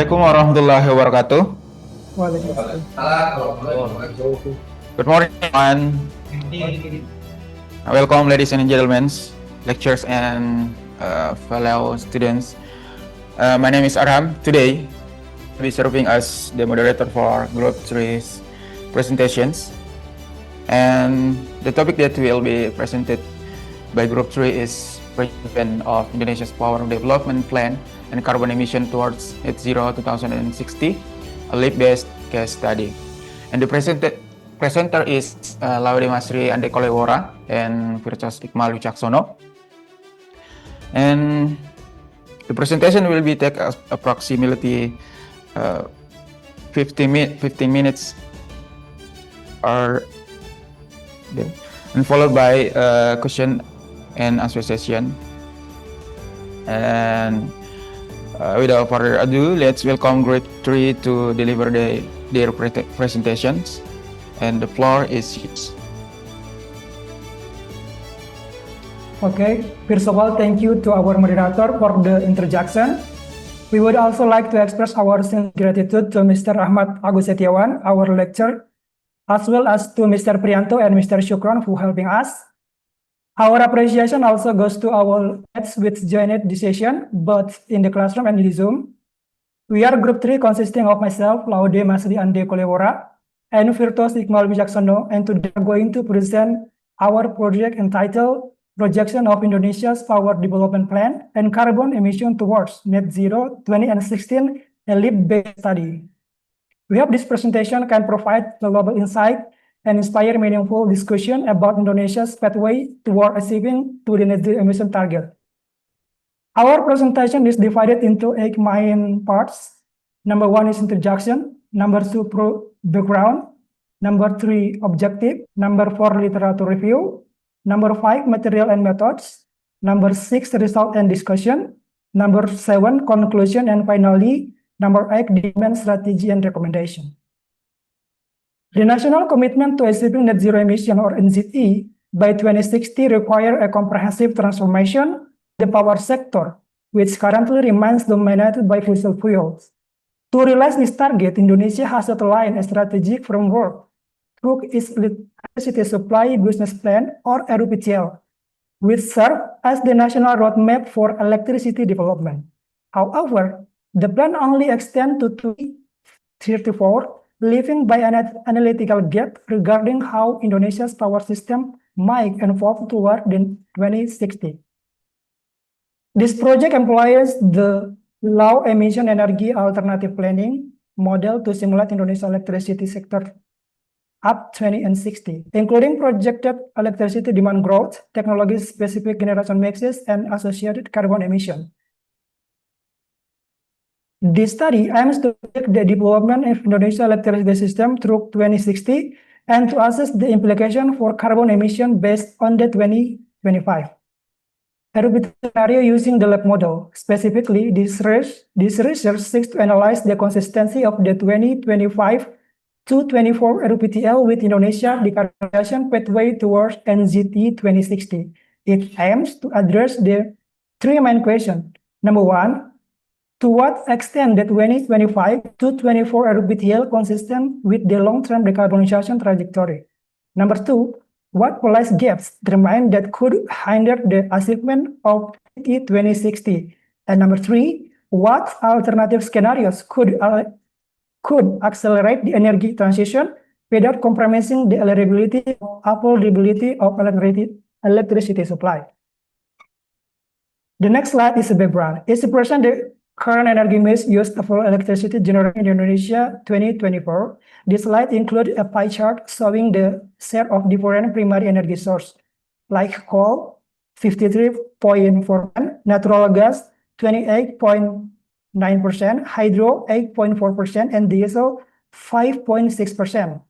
Assalamualaikum warahmatullahi wabarakatuh. Waalaikumsalam. Good morning, everyone. Welcome, ladies and gentlemen, lecturers and fellow students. My name is Aram. Today, I'll be serving as the moderator for Group 3's presentations. And the topic that will be presented by Group 3 is President of Indonesia's Power Development Plan and Carbon Emission Towards Net Zero 2060, a lab-based case study. And the presenter is Laude Masri Ande Kolewora and Firdaus Iqmal Wicaksono. And the presentation will be take approximately 15 minutes and followed by question and answer session. And without further ado, let's welcome Group 3 to deliver their presentations. And the floor is yours. Okay, first of all, thank you to our moderator for the introduction. We would also like to express our sincere gratitude to Mr. Ahmad Agus Setiawan, our lecturer, as well as to Mr. Prianto and Mr. Shukron for helping us. Our appreciation also goes to our mates which joined the session, both in the classroom and in the Zoom. We are Group 3 consisting of myself, Laude Masri Ande Kolewora, and Firdaus Iqmal Wicaksono, and today we are going to present our project entitled Projection of Indonesia's Power Development Plan and Carbon Emission Towards Net Zero 2016, a lab-based study. We hope this presentation can provide valuable insight and inspire meaningful discussion about Indonesia's pathway toward achieving the net zero emission target. Our presentation is divided into 8 main parts. Number 1 is introduction. Number 2, background. Number 3, objective. Number 4, literature review. Number 5, material and methods. Number 6, result and discussion. Number 7, conclusion. And finally, number 8, demand strategy and recommendation. The national commitment to achieving net zero emission or NZE by 2060 require a comprehensive transformation in the power sector, which currently remains dominated by fossil fuels. To realize this target, Indonesia has outlined a strategic framework through its electricity supply business plan or RUPCL, which serves as the national roadmap for electricity development. However, the plan only extends to 2034, leaving by an analytical gap regarding how Indonesia's power system might evolve toward 2060. This project employs the low emission energy alternative planning model to simulate Indonesia's electricity sector up 2060, including projected electricity demand growth, technology-specific generation mixes, and associated carbon emission. This study aims to predict the development of Indonesia's electricity system through 2060 and to assess the implication for carbon emission based on the 2025 RUPCL scenario using the lab model. Specifically, this research seeks to analyze the consistency of the 2025 to 24 RUPCL with Indonesia decarbonization pathway towards NZE 2060. It aims to address the 3 main questions. Number 1, to what extent the 2025 to 24 RUPCL consistent with the long-term decarbonization trajectory? Number 2, what policy gaps remain that could hinder the achievement of NZE 2060? And number 3, what alternative scenarios could accelerate the energy transition without compromising the affordability of electricity supply? The next slide is a background. It's to present the current energy mix used for electricity generated in Indonesia 2024. This slide includes a pie chart showing the share of different primary energy sources, like coal, 53.4%, natural gas, 28.9%, hydro, 8.4%, and diesel, 5.6%,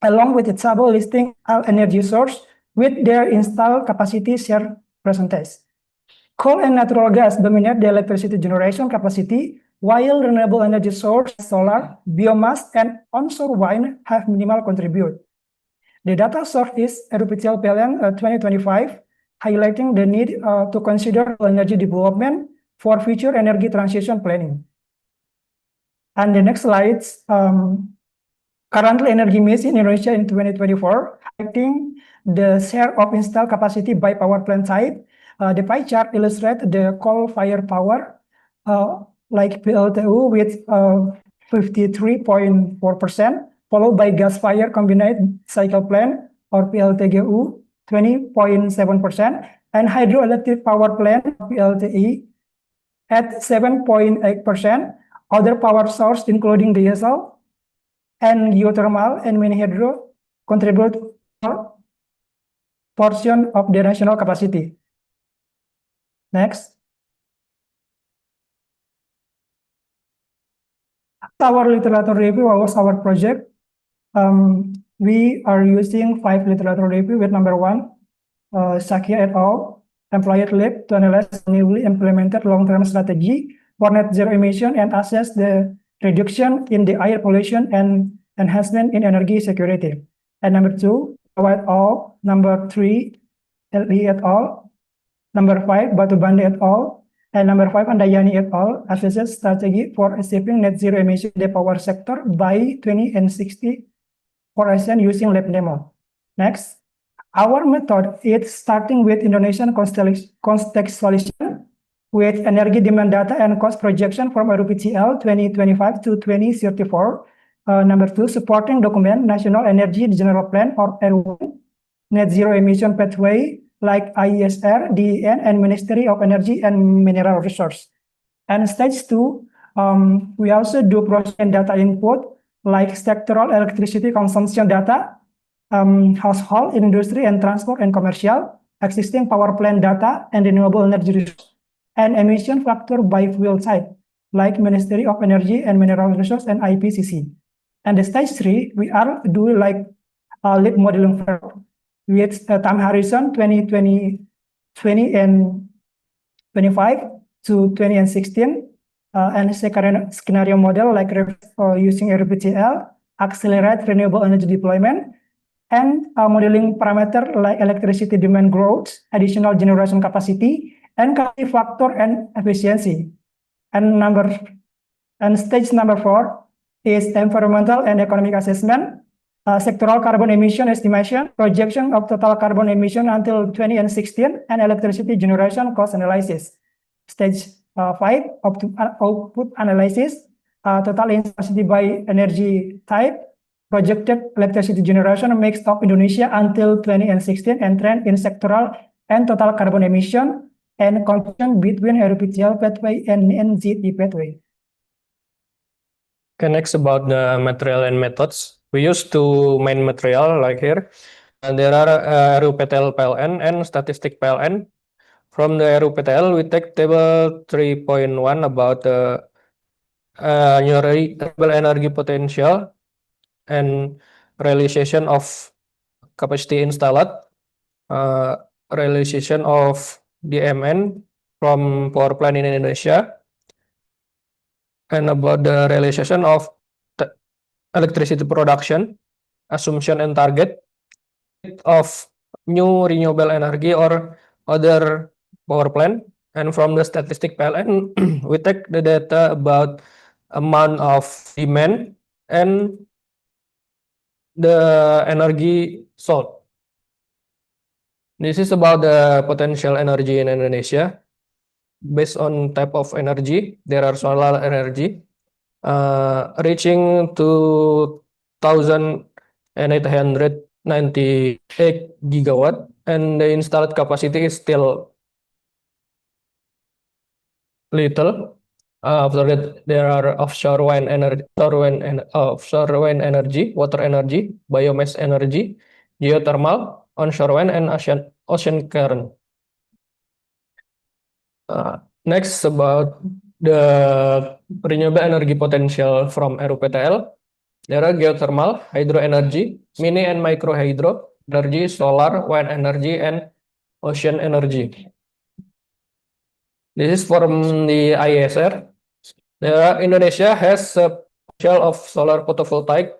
along with a table listing all energy sources with their installed capacity share percentage. Coal and natural gas dominate the electricity generation capacity, while renewable energy sources, solar, biomass, and onshore wind have minimal contribute. The data source is RUPCL Plan 2025, highlighting the need to consider energy development for future energy transition planning. And the next slides, currently energy mix in Indonesia in 2024, highlighting the share of installed capacity by power plant type. The pie chart illustrates the coal-fired power, like PLTU with 53.4%, followed by gas-fired combined cycle plant or PLTGU 20.7%, and hydroelectric power plant PLTE at 7.8%. Other power source including diesel and geothermal and mini hydro contribute portion of the national capacity. Next. Our literature review was our project. We are using 5 literature review with number 1, Sakia et al. Employed Lab to analyze newly implemented long-term strategy for net zero emission and assess the reduction in the air pollution and enhancement in energy security. And number 2, et al. Number 3, LE et al. Number 5, Batubande et al. And number 5, Andayani et al. Assesses strategy for achieving net zero emission in the power sector by 2060 for ASEAN using LabNemo. Next. Our method is starting with Indonesian contextualization with energy demand data and cost projection from RUPCL 2025 to 2034. Number 2, supporting document National Energy General Plan or NERP, net zero emission pathway like IESR, DEN, and Ministry of Energy and Mineral Resource. And stage 2, we also do process and data input like sectoral electricity consumption data, household, industry, and transport and commercial, existing power plant data, and renewable energy resource, and emission factor by fuel type, like Ministry of Energy and Mineral Resource and IPCC. And the stage 3, we are doing like lead modeling framework with time horizon 2020 and 25 to 20 and 16, and scenario model like using RPTL, accelerate renewable energy deployment, and modeling parameter like electricity demand growth, additional generation capacity, and capacity factor and efficiency. And stage number 4 is environmental and economic assessment, sectoral carbon emission estimation, projection of total carbon emission until 20 and 16, and electricity generation cost analysis. Stage 5, output analysis, total capacity by energy type, projected electricity generation mix of Indonesia until 20 and 16, and trend in sectoral and total carbon emission, and connection between RPTL pathway and NZE pathway. Okay, next about the material and methods. We use 2 main material like here. And there are RUPTL PLN and statistic PLN. From the RUPTL, we take table 3.1 about the renewable energy potential and realization of capacity installed, realization of DMN from power plant in Indonesia, and about the realization of electricity production, assumption and target of new renewable energy or other power plant. And from the statistic PLN, we take the data about amount of demand and the energy sold. This is about the potential energy in Indonesia. Based on type of energy, there are solar energy reaching 2,898 gigawatt, and the installed capacity is still little. After that, there are offshore wind energy, water energy, biomass energy, geothermal, onshore wind, and ocean current. Next, about the renewable energy potential from RUPTL. There are geothermal, hydro energy, mini and micro hydro energy, solar, wind energy, and ocean energy. This is from the IESR. Indonesia has a potential of solar photovoltaic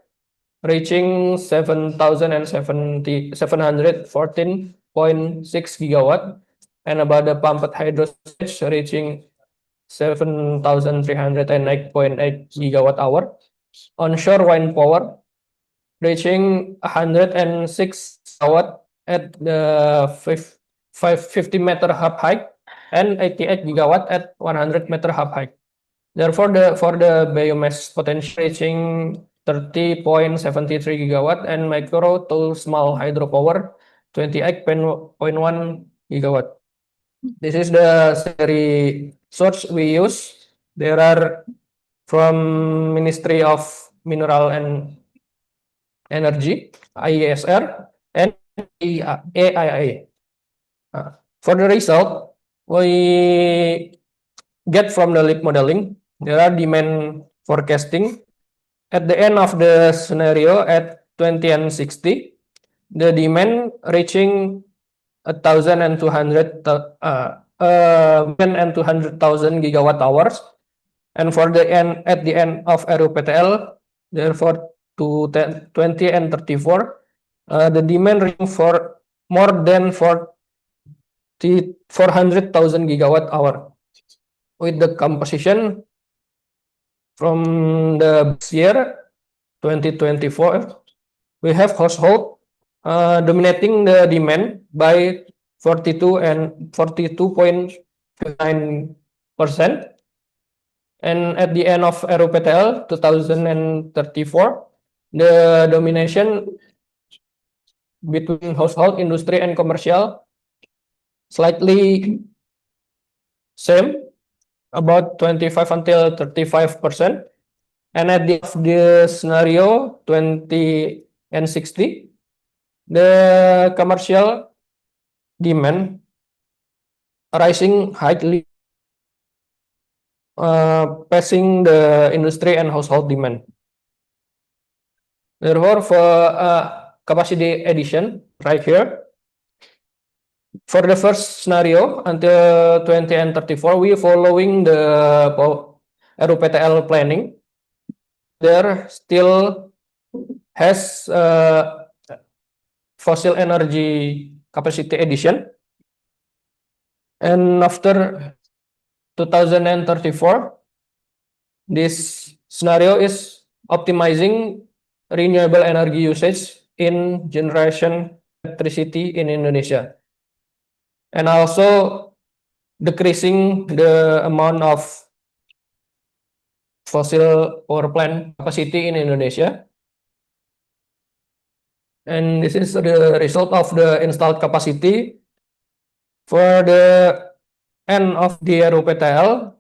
reaching 714.6 gigawatt, and about the pumped hydro storage reaching 7,308.8 gigawatt hour. Onshore wind power reaching 106 gigawatt at the 550 meter hub height and 88 gigawatt at 100 meter hub height. Therefore, for the biomass potential reaching 30.73 gigawatt and micro to small hydropower 28.1 gigawatt. This is the scenario source we use. There are from Ministry of Mineral and Energy, IESR, and AIA. For the result, we get from the LEAP modeling, there are demand forecasting. At the end of the scenario at 2060, the demand reaching 1,200,000 gigawatt hours, and for the end at the end of RUPTL, therefore to 20 and 34, the demand reaching for more than 400,000 gigawatt hour. With the composition from the year 2024, we have household dominating the demand by 42 and 42.9%. And at the end of RUPTL 2034, the domination between household, industry, and commercial slightly same, about 25 until 35%. And at the end of the scenario 20 and 60, the commercial demand rising highly, passing the industry and household demand. Therefore, for capacity addition right here, for the first scenario until 20 and 34, we following the RUPTL planning. There still has fossil energy capacity addition, and after 2034, this scenario is optimizing renewable energy usage in generation electricity in Indonesia, and also decreasing the amount of fossil power plant capacity in Indonesia. And this is the result of the installed capacity for the end of the RUPTL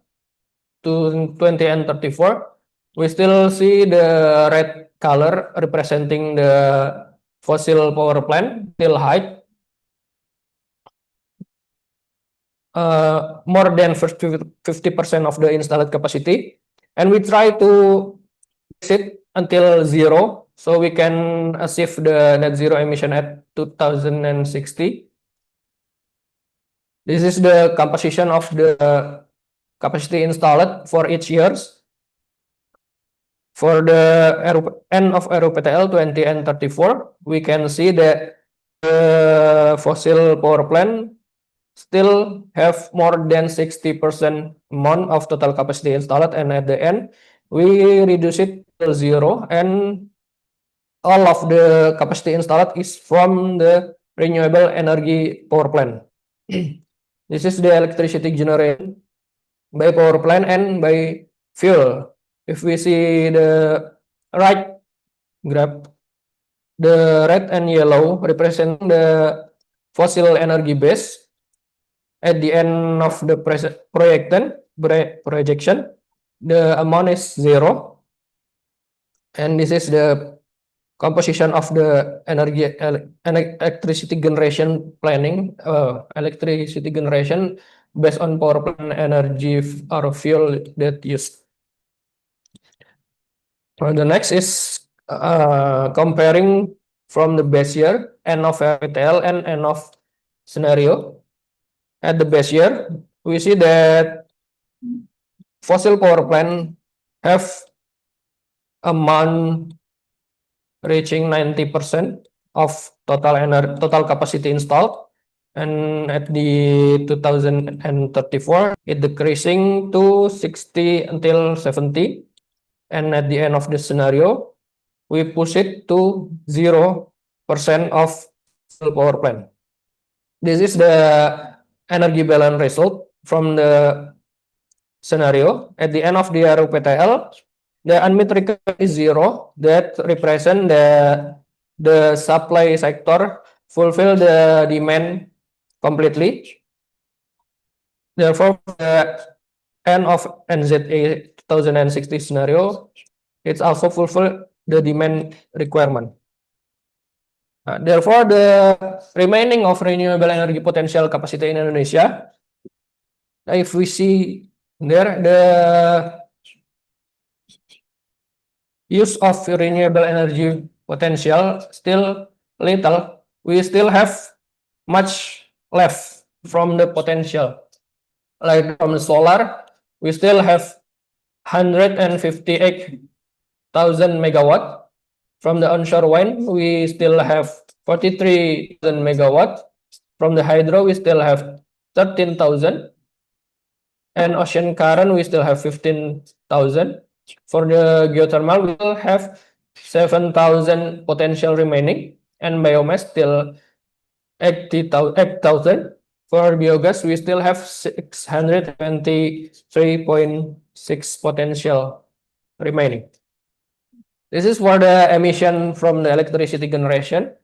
to 20 and 34. We still see the red color representing the fossil power plant till height more than 50% of the installed capacity, and we try to set until zero so we can achieve the net zero emission at 2060. This is the composition of the capacity installed for each years. For the end of RUPTL 20 and 34, we can see that the fossil power plant still have more than 60% amount of total capacity installed, and at the end we reduce it to zero, and all of the capacity installed is from the renewable energy power plant. This is the electricity generated by power plant and by fuel. If we see the right graph, the red and yellow represent the fossil energy base. At the end of the projection, the amount is zero, and this is the composition of the electricity generation planning, electricity generation based on power plant energy or fuel that used. The next is comparing from the base year, end of RUPTL and end of scenario. At the base year, we see that fossil power plant have amount reaching 90% of total capacity installed, and at the 2034 it decreasing to 60 until 70, and at the end of the scenario we push it to 0% of power plant. This is the energy balance result from the scenario. At the end of the RUPTL, the unmet requirement is 0. That represent the supply sector fulfill the demand completely. Therefore, the end of NZA 2060 scenario, it's also fulfill the demand requirement. Therefore, the remaining of renewable energy potential capacity in Indonesia, if we see there, the use of renewable energy potential still little. We still have much left from the potential. Like from the solar, we still have 158,000 megawatt. From the onshore wind, we still have 43,000 megawatt. From the hydro, we still have 13,000. And ocean current, we still have 15,000. For the geothermal, we will have 7,000 potential remaining, and biomass still 8,000. For biogas, we still have 623.6 potential remaining. This is for the emission from the electricity generation.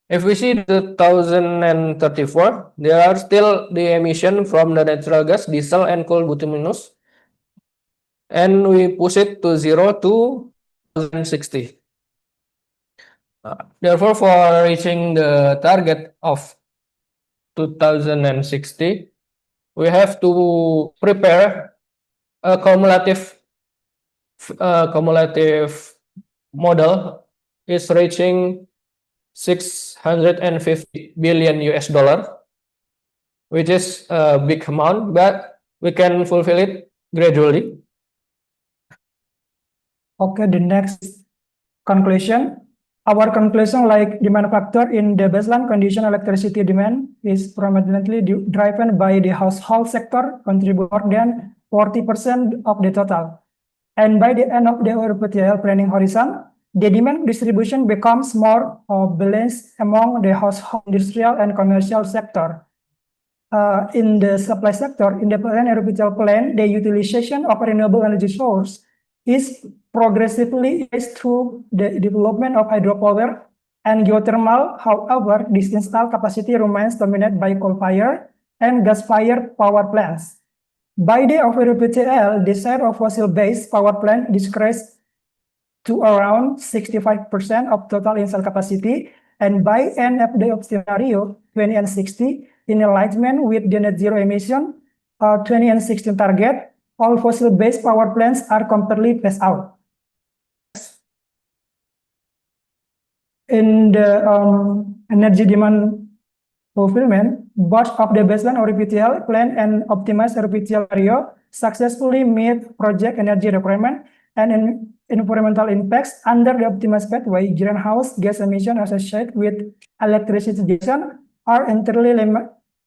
If we see 2034, there are still the emission from the natural gas, diesel, and coal bituminous, and we push it to 0 to 2060. Therefore, for reaching the target of 2060, we have to prepare a cumulative model is reaching 650 billion US dollar, which is a big amount, but we can fulfill it gradually. Okay, the next conclusion. Our conclusion, like demand factor in the baseline condition, electricity demand is predominantly driven by the household sector, contribute more than 40% of the total. And by the end of the RUPTL planning horizon, the demand distribution becomes more balanced among the household, industrial, and commercial sector. In the supply sector, in the RUPTL plan, the utilization of renewable energy source is progressively raised through the development of hydropower and geothermal. However, this installed capacity remains dominated by coal-fired and gas-fired power plants. By the of RUPTL, the share of fossil-based power plant decreased to around 65% of total installed capacity, and by end of the scenario 2060, in alignment with the net zero emission 2016 target, all fossil-based power plants are completely phased out. In the energy demand fulfillment, both of the baseline RUPTL plan and optimized RUPTL scenario successfully meet project energy requirement and environmental impacts under the optimized pathway. Greenhouse gas emission associated with electricity generation are entirely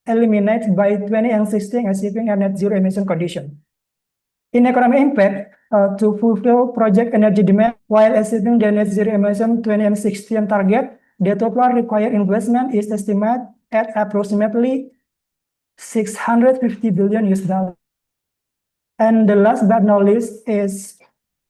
eliminated by 2016, achieving a net zero emission condition. In economic impact, to fulfill project energy demand while achieving the net zero emission 2016 target, the total required investment is estimated at approximately 650 billion US dollars. And the last but not least is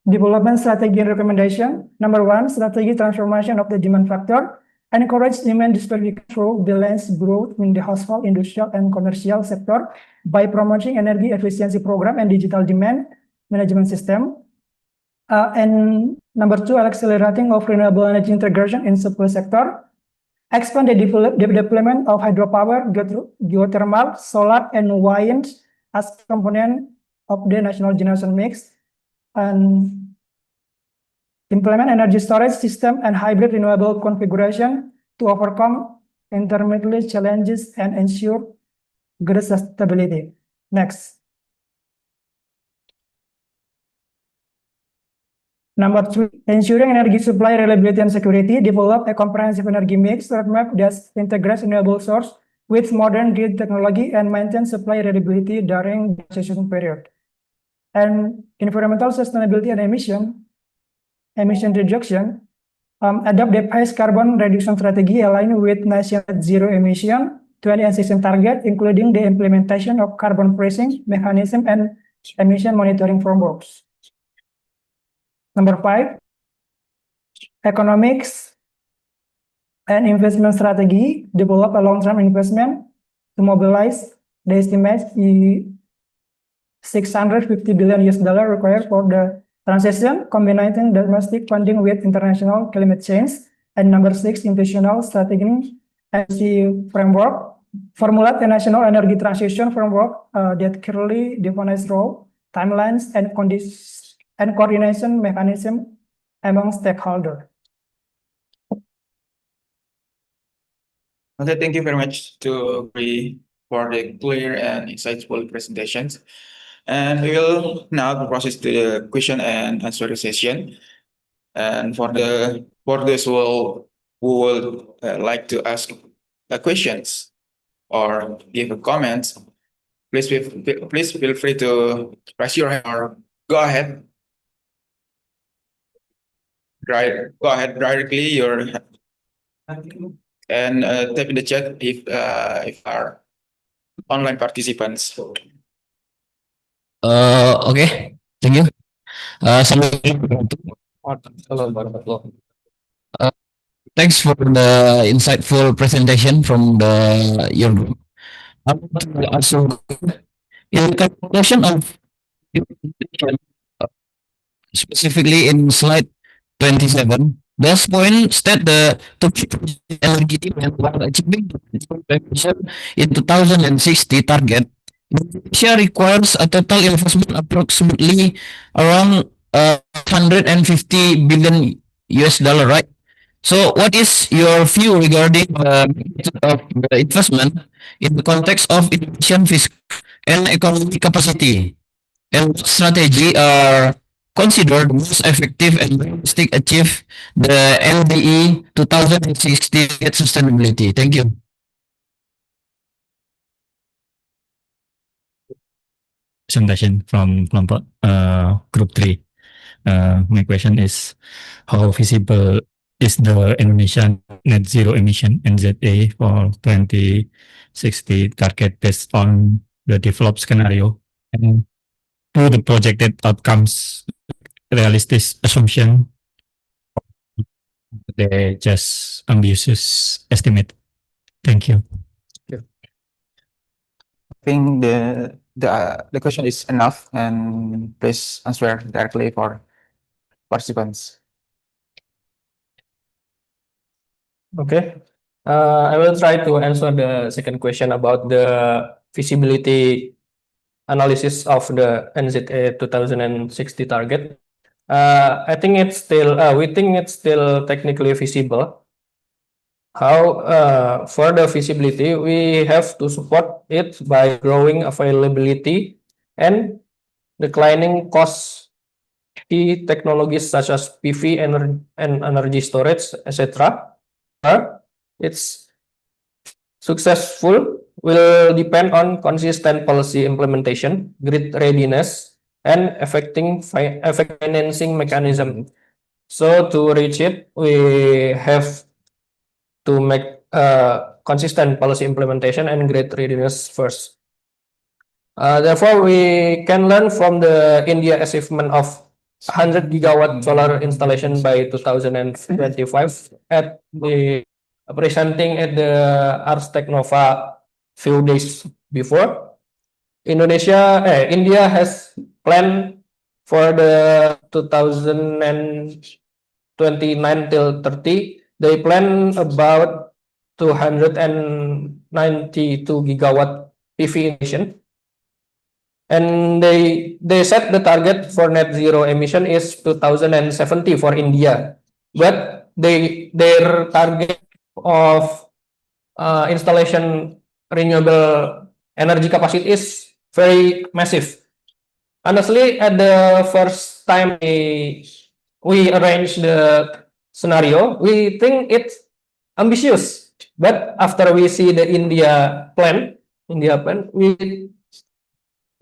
development strategy and recommendation. Number one, strategy transformation of the demand factor. Encourage demand diversification through balanced growth in the household, industrial, and commercial sector by promoting energy efficiency program and digital demand management system. And number two, accelerating of renewable energy integration in supply sector. Expand the deployment of hydropower, geothermal, solar, and wind as component of the national generation mix. And implement energy storage system and hybrid renewable configuration to overcome intermittent challenges and ensure grid stability. Next. Number three, ensuring energy supply reliability and security. Develop a comprehensive energy mix roadmap that integrates renewable source with modern grid technology and maintain supply reliability during the transition period. And environmental sustainability and emission reduction, adopt the Paris carbon reduction strategy aligned with national net zero emission 2016 target, including the implementation of carbon pricing mechanism and emission monitoring frameworks. Number 5, economics and investment strategy, develop a long-term investment to mobilize the estimated $650 billion required for the transition, combining domestic funding with international climate change. And number 6, institutional strategy and framework, formulate a national energy transition framework that clearly defines role, timelines, and coordination mechanism among stakeholders. Okay, thank you very much to Bri for the clear and insightful presentations. And we will now proceed to the question and answer session. And for those who would like to ask questions or give a comments, please feel free to raise your hand or go ahead. Go ahead directly your and type in the chat if our online participants. Okay, thank you. Thanks for the insightful presentation from your group. I want to also, in the calculation of specifically in slide 27, this point state the energy demand while achieving the in 2060 target. Indonesia requires a total investment approximately around 150 billion US dollar, right? So, what is your view regarding of the investment in the context of Indonesian fiscal and economic capacity? And strategy are considered most effective and realistic achieve the NDE 2060 sustainability. Thank you. Presentation from kelompok group 3. My question is, how feasible is the Indonesian net zero emission NZE for 2060 target based on the developed scenario, and do the projected outcomes realistic assumption? They just ambitious estimate. Thank you. I think the question is enough, and please answer directly for participants. Okay. I will try to answer the second question about the feasibility analysis of the NZE 2060 target. I think it's still, we think it's still technically feasible. How, for the feasibility, we have to support it by growing availability and declining costs. Key technologies such as PV and energy storage, etc. Its successful will depend on consistent policy implementation, grid readiness, and effective financing mechanism. So to reach it, we have to make consistent policy implementation and grid readiness first. Therefore, we can learn from the India achievement of 100 gigawatt solar installation by 2025 at the presenting at the Ars Technova few days before. India has planned for the 2029 till 30. They plan about 292 gigawatt PV emission. And they set the target for net zero emission is 2070 for India, but their target of installation renewable energy capacity is very massive. Honestly, at the first time we arranged the scenario, we think it's ambitious, But after we see the India plan, we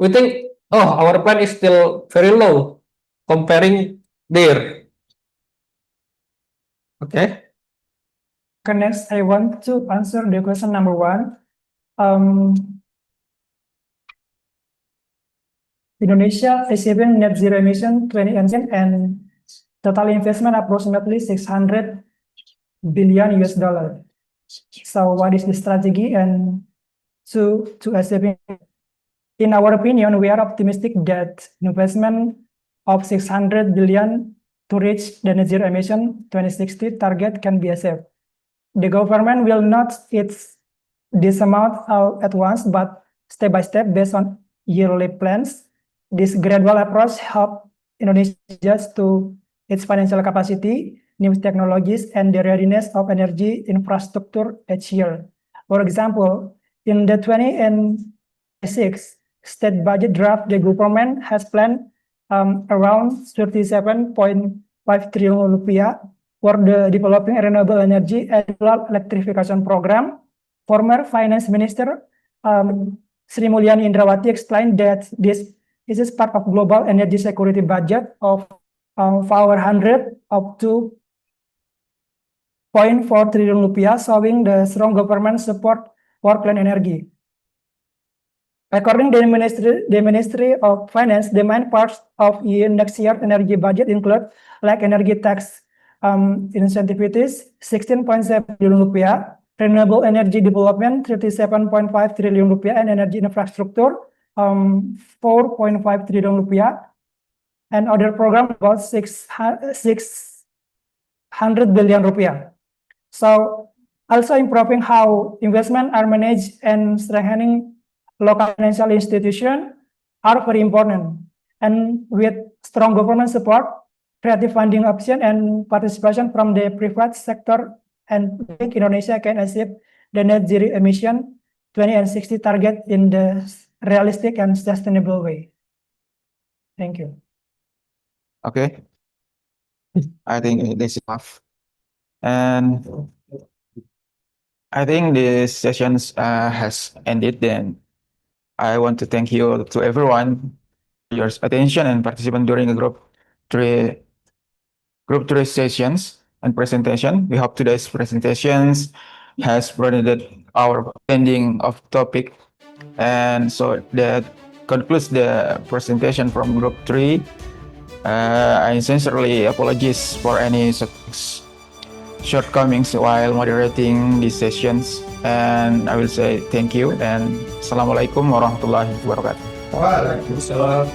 think, oh, our plan is still very low comparing there. Okay. Okay, next, I want to answer the question number 1. Indonesia achieving net zero emission 2018 and total investment approximately $600 billion US. So what is the strategy and to achieving? In our opinion, we are optimistic that investment of 600 billion to reach the net zero emission 2060 target can be achieved. The government will not hit this amount at once, but step by step based on yearly plans. This gradual approach helps Indonesia to its financial capacity, new technologies, and the readiness of energy infrastructure each year. For example, in the 2026 state budget draft, the government has planned around 37.5 trillion rupiah for the developing renewable energy and rural electrification program. Former Finance Minister Sri Mulyani Indrawati explained that this is part of global energy security budget of 500 up to 0.4 trillion rupiah, showing the strong government support for clean energy. According to the Ministry of Finance, the main parts of next year energy budget include like energy tax incentives 16.7 trillion rupiah, renewable energy development 37.5 trillion rupiah, and energy infrastructure 4.5 trillion rupiah, and other program about 600 billion rupiah. So also improving how investment are managed and strengthening local financial institutions are very important. And with strong government support, creative funding option, and participation from the private sector, and I think Indonesia can achieve the net zero emission 2060 target in the realistic and sustainable way. Thank you. Okay. I think this is enough. And I think this session has ended. Then I want to thank you to everyone for your attention and participation during the group three sessions and presentation. We hope today's presentations has broadened our understanding of topic, and so that concludes the presentation from group 3. I sincerely apologize for any shortcomings while moderating these sessions, and I will say thank you and Assalamualaikum warahmatullahi wabarakatuh. Waalaikumsalam.